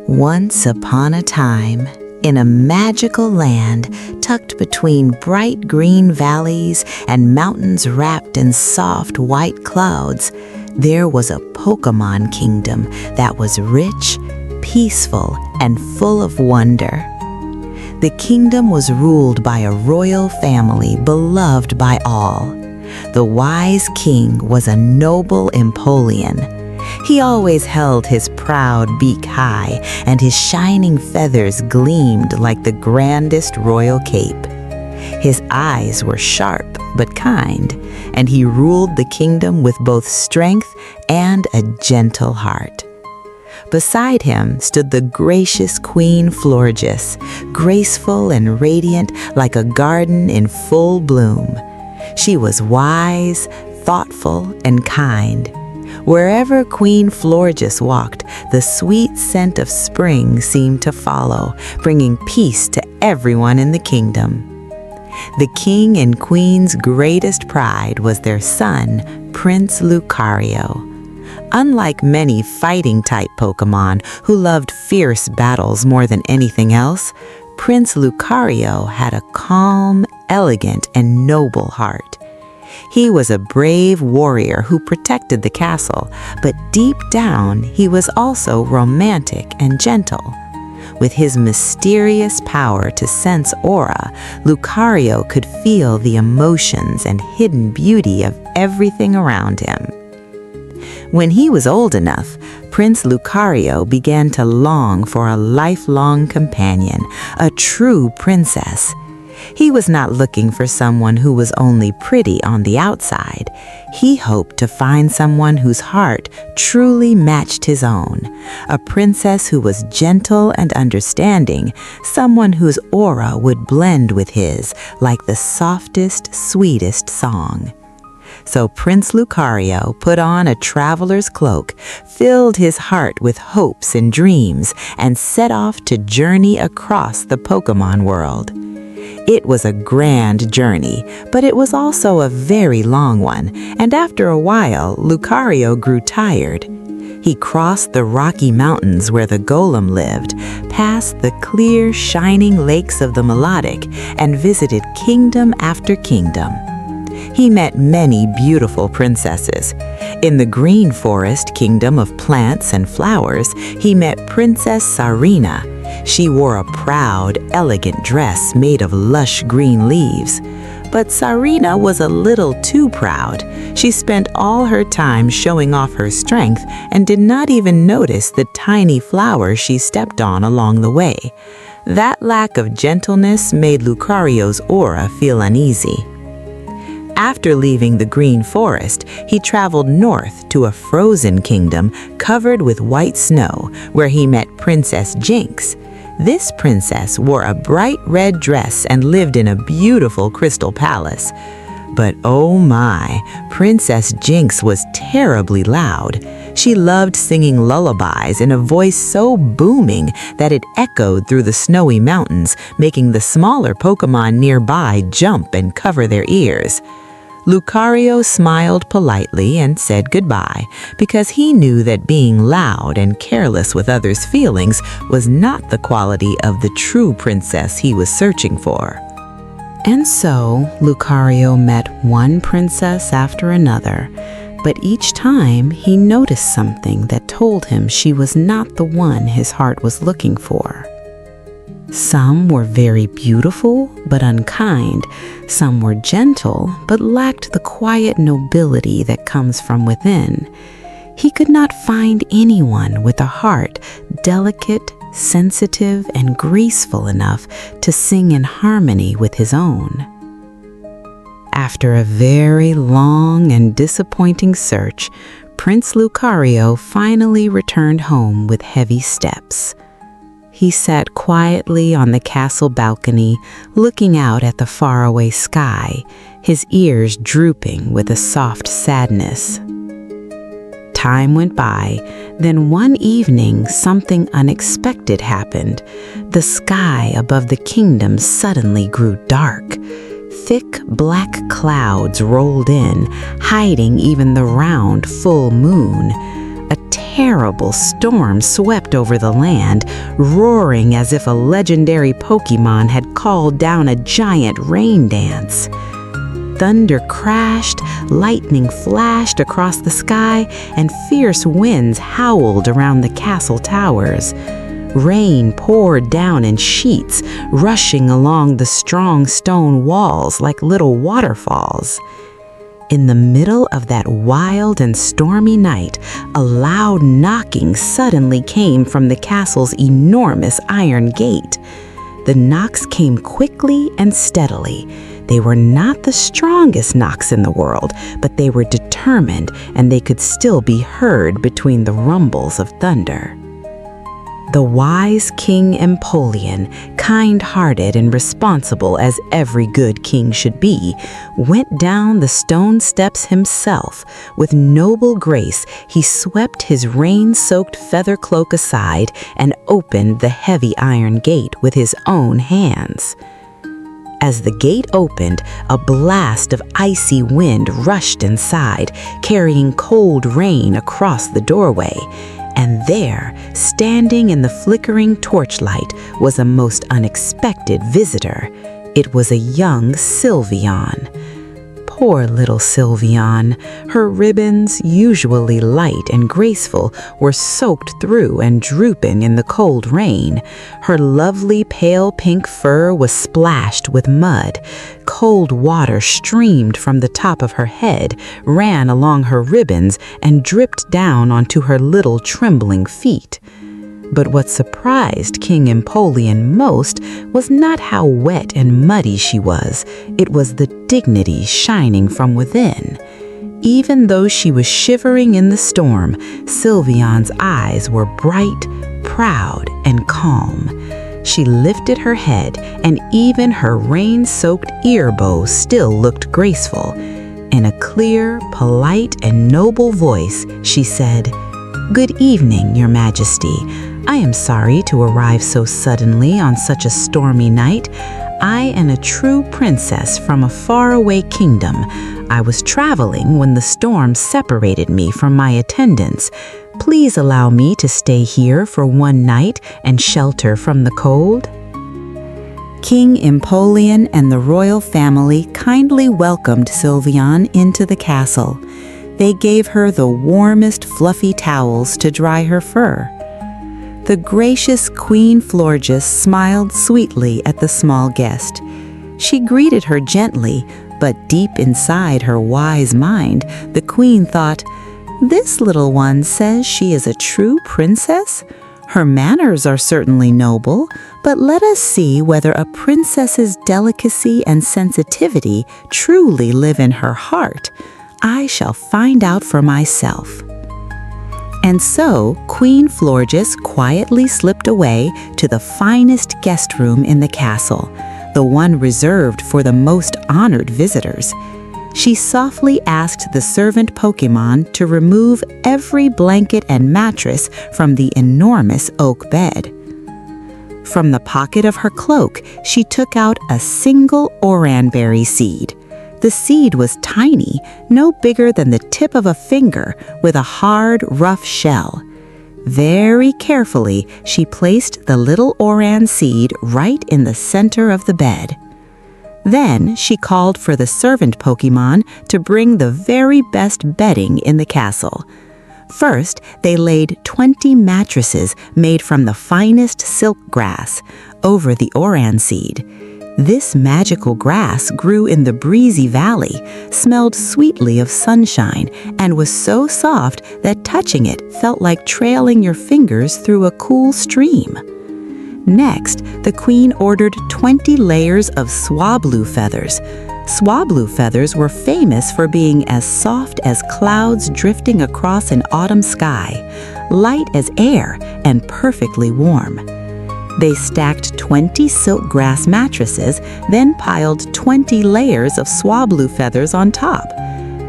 Once upon a time, in a magical land tucked between bright green valleys and mountains wrapped in soft white clouds, there was a Pokémon kingdom that was rich, peaceful, and full of wonder. The kingdom was ruled by a royal family beloved by all. The wise king was a noble Empoleon. He always held his proud beak high, and his shining feathers gleamed like the grandest royal cape. His eyes were sharp but kind, and he ruled the kingdom with both strength and a gentle heart. Beside him stood the gracious Queen Florges, graceful and radiant like a garden in full bloom. She was wise, thoughtful, and kind. Wherever Queen Florges walked, the sweet scent of spring seemed to follow, bringing peace to everyone in the kingdom. The king and queen's greatest pride was their son, Prince Lucario. Unlike many fighting-type Pokémon who loved fierce battles more than anything else, Prince Lucario had a calm, elegant, and noble heart. He was a brave warrior who protected the castle, but deep down he was also romantic and gentle. With his mysterious power to sense aura, Lucario could feel the emotions and hidden beauty of everything around him. When he was old enough, Prince Lucario began to long for a lifelong companion, a true princess. He was not looking for someone who was only pretty on the outside. He hoped to find someone whose heart truly matched his own, a princess who was gentle and understanding, someone whose aura would blend with his like the softest, sweetest song. So Prince Lucario put on a traveler's cloak, filled his heart with hopes and dreams, and set off to journey across the Pokémon world. It was a grand journey, but it was also a very long one, and after a while, Lucario grew tired. He crossed the rocky mountains where the golem lived, past the clear, shining lakes of the Melodic, and visited kingdom after kingdom. He met many beautiful princesses. In the Green Forest Kingdom of Plants and Flowers, he met Princess Sarina. She wore a proud, elegant dress made of lush green leaves. But Sarina was a little too proud. She spent all her time showing off her strength and did not even notice the tiny flowers she stepped on along the way. That lack of gentleness made Lucario's aura feel uneasy. After leaving the Green Forest, he traveled north to a frozen kingdom covered with white snow, where he met Princess Jinx. This princess wore a bright red dress and lived in a beautiful crystal palace. But oh my, Princess Jinx was terribly loud. She loved singing lullabies in a voice so booming that it echoed through the snowy mountains, making the smaller Pokémon nearby jump and cover their ears. Lucario smiled politely and said goodbye, because he knew that being loud and careless with others' feelings was not the quality of the true princess he was searching for. And so, Lucario met one princess after another, but each time he noticed something that told him she was not the one his heart was looking for. Some were very beautiful but unkind. Some were gentle but lacked the quiet nobility that comes from within. He could not find anyone with a heart delicate, sensitive, and graceful enough to sing in harmony with his own. After a very long and disappointing search, Prince Lucario finally returned home with heavy steps. He sat quietly on the castle balcony, looking out at the faraway sky, his ears drooping with a soft sadness. Time went by, then one evening something unexpected happened. The sky above the kingdom suddenly grew dark. Thick black clouds rolled in, hiding even the round full moon. A terrible storm swept over the land, roaring as if a legendary Pokémon had called down a giant rain dance. Thunder crashed, lightning flashed across the sky, and fierce winds howled around the castle towers. Rain poured down in sheets, rushing along the strong stone walls like little waterfalls. In the middle of that wild and stormy night, a loud knocking suddenly came from the castle's enormous iron gate. The knocks came quickly and steadily. They were not the strongest knocks in the world, but they were determined, and they could still be heard between the rumbles of thunder. The wise King Empoleon, kind-hearted and responsible as every good king should be, went down the stone steps himself. With noble grace, he swept his rain-soaked feather cloak aside and opened the heavy iron gate with his own hands. As the gate opened, a blast of icy wind rushed inside, carrying cold rain across the doorway. And there, standing in the flickering torchlight, was a most unexpected visitor. It was a young Sylveon. Poor little Sylveon. Her ribbons, usually light and graceful, were soaked through and drooping in the cold rain. Her lovely pale pink fur was splashed with mud. Cold water streamed from the top of her head, ran along her ribbons, and dripped down onto her little trembling feet. But what surprised King Empoleon most was not how wet and muddy she was. It was the dignity shining from within. Even though she was shivering in the storm, Sylveon's eyes were bright, proud, and calm. She lifted her head, and even her rain-soaked ear bow still looked graceful. In a clear, polite, and noble voice, she said, "Good evening, Your Majesty. I am sorry to arrive so suddenly on such a stormy night. I am a true princess from a faraway kingdom. I was traveling when the storm separated me from my attendants. Please allow me to stay here for one night and shelter from the cold." King Empoleon and the royal family kindly welcomed Sylveon into the castle. They gave her the warmest fluffy towels to dry her fur. The gracious Queen Florges smiled sweetly at the small guest. She greeted her gently, but deep inside her wise mind, the queen thought, "This little one says she is a true princess? Her manners are certainly noble, but let us see whether a princess's delicacy and sensitivity truly live in her heart. I shall find out for myself." And so, Queen Florges quietly slipped away to the finest guest room in the castle, the one reserved for the most honored visitors. She softly asked the servant Pokémon to remove every blanket and mattress from the enormous oak bed. From the pocket of her cloak, she took out a single Oran berry seed. The seed was tiny, no bigger than the tip of a finger, with a hard, rough shell. Very carefully, she placed the little Oran seed right in the center of the bed. Then she called for the servant Pokémon to bring the very best bedding in the castle. First, they laid 20 mattresses made from the finest silk grass over the Oran seed. This magical grass grew in the breezy valley, smelled sweetly of sunshine, and was so soft that touching it felt like trailing your fingers through a cool stream. Next, the queen ordered 20 layers of Swablu feathers. Swablu feathers were famous for being as soft as clouds drifting across an autumn sky, light as air, and perfectly warm. They stacked 20 silk grass mattresses, then piled 20 layers of Swablu feathers on top.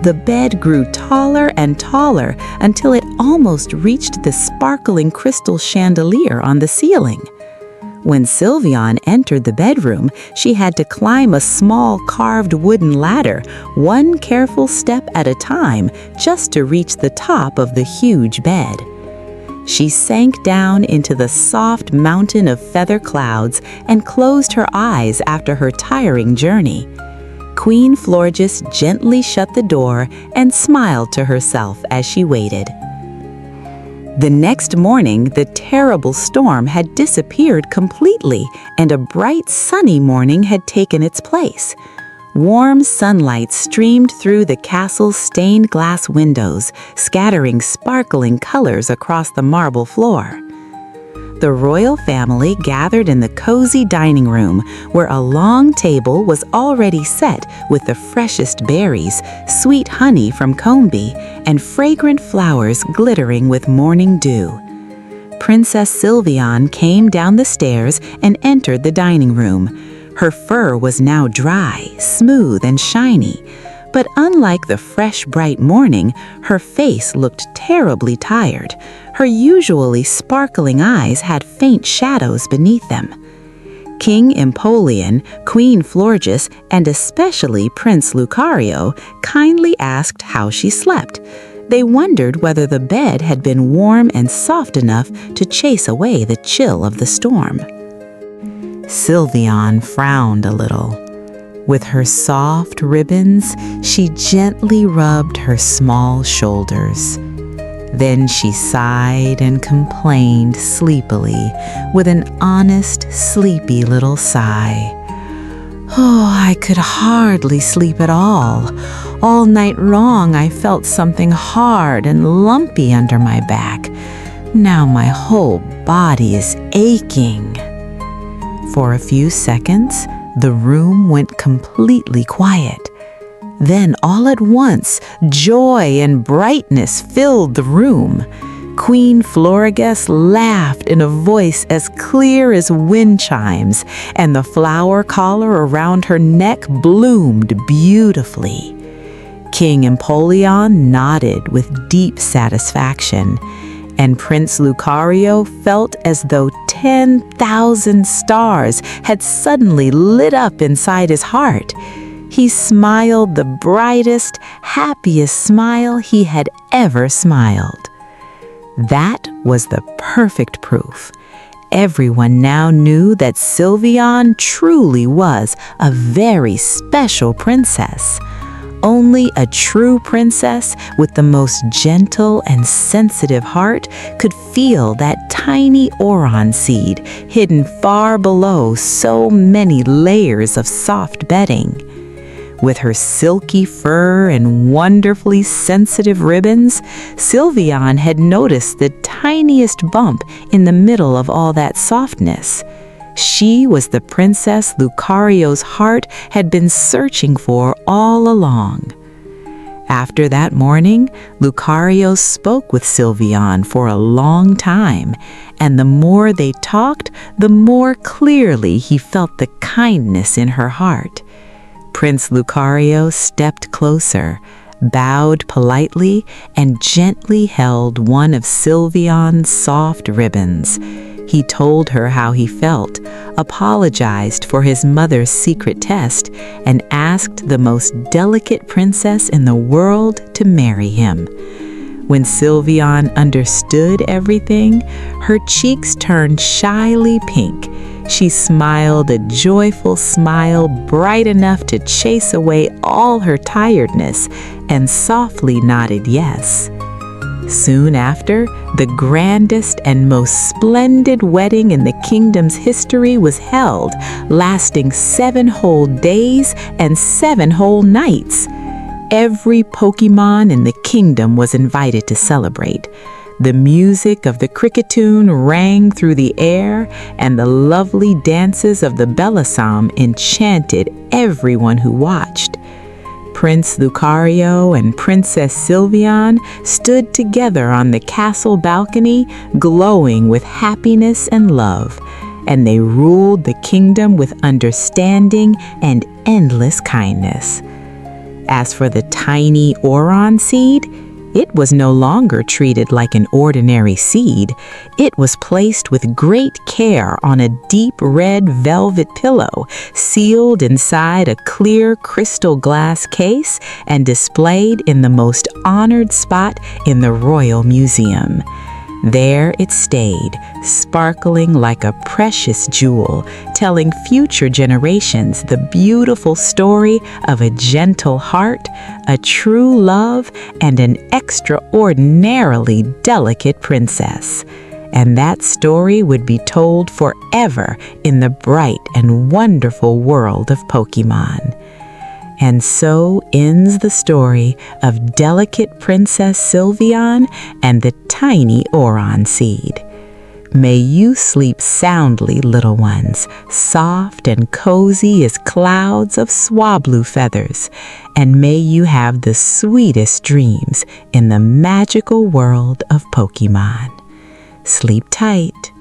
The bed grew taller and taller until it almost reached the sparkling crystal chandelier on the ceiling. When Sylveon entered the bedroom, she had to climb a small carved wooden ladder, one careful step at a time, just to reach the top of the huge bed. She sank down into the soft mountain of feather clouds and closed her eyes after her tiring journey. Queen Florges gently shut the door and smiled to herself as she waited. The next morning, the terrible storm had disappeared completely, and a bright, sunny morning had taken its place. Warm sunlight streamed through the castle's stained glass windows, scattering sparkling colors across the marble floor. The royal family gathered in the cozy dining room, where a long table was already set with the freshest berries, sweet honey from Combe, and fragrant flowers glittering with morning dew. Princess Sylveon came down the stairs and entered the dining room. Her fur was now dry, smooth, and shiny. But unlike the fresh, bright morning, her face looked terribly tired. Her usually sparkling eyes had faint shadows beneath them. King Empoleon, Queen Florges, and especially Prince Lucario kindly asked how she slept. They wondered whether the bed had been warm and soft enough to chase away the chill of the storm. Sylveon frowned a little. With her soft ribbons, she gently rubbed her small shoulders. Then she sighed and complained sleepily, with an honest, sleepy little sigh. "Oh, I could hardly sleep at all. All night long I felt something hard and lumpy under my back. Now my whole body is aching." For a few seconds, the room went completely quiet. Then all at once, joy and brightness filled the room. Queen Florges laughed in a voice as clear as wind chimes, and the flower collar around her neck bloomed beautifully. King Empoleon nodded with deep satisfaction, and Prince Lucario felt as though 10,000 stars had suddenly lit up inside his heart. He smiled the brightest, happiest smile he had ever smiled. That was the perfect proof. Everyone now knew that Sylveon truly was a very special princess. Only a true princess with the most gentle and sensitive heart could feel that tiny Oran seed hidden far below so many layers of soft bedding. With her silky fur and wonderfully sensitive ribbons, Sylveon had noticed the tiniest bump in the middle of all that softness. She was the princess Lucario's heart had been searching for all along. After that morning, Lucario spoke with Sylveon for a long time, and the more they talked, the more clearly he felt the kindness in her heart. Prince Lucario stepped closer, bowed politely, and gently held one of Sylveon's soft ribbons. He told her how he felt, apologized for his mother's secret test, and asked the most delicate princess in the world to marry him. When Sylveon understood everything, her cheeks turned shyly pink. She smiled a joyful smile bright enough to chase away all her tiredness, and softly nodded yes. Soon after, the grandest and most splendid wedding in the kingdom's history was held, lasting 7 whole days and 7 whole nights. Every Pokémon in the kingdom was invited to celebrate. The music of the cricketune rang through the air, and the lovely dances of the Bellasam enchanted everyone who watched. Prince Lucario and Princess Sylveon stood together on the castle balcony, glowing with happiness and love, and they ruled the kingdom with understanding and endless kindness. As for the tiny Oran seed, it was no longer treated like an ordinary seed. It was placed with great care on a deep red velvet pillow, sealed inside a clear crystal glass case, and displayed in the most honored spot in the Royal Museum. There it stayed, sparkling like a precious jewel, telling future generations the beautiful story of a gentle heart, a true love, and an extraordinarily delicate princess. And that story would be told forever in the bright and wonderful world of Pokémon. And so ends the story of delicate Princess Sylveon and the tiny Oran seed. May you sleep soundly, little ones, soft and cozy as clouds of Swablu feathers, and may you have the sweetest dreams in the magical world of Pokémon. Sleep tight.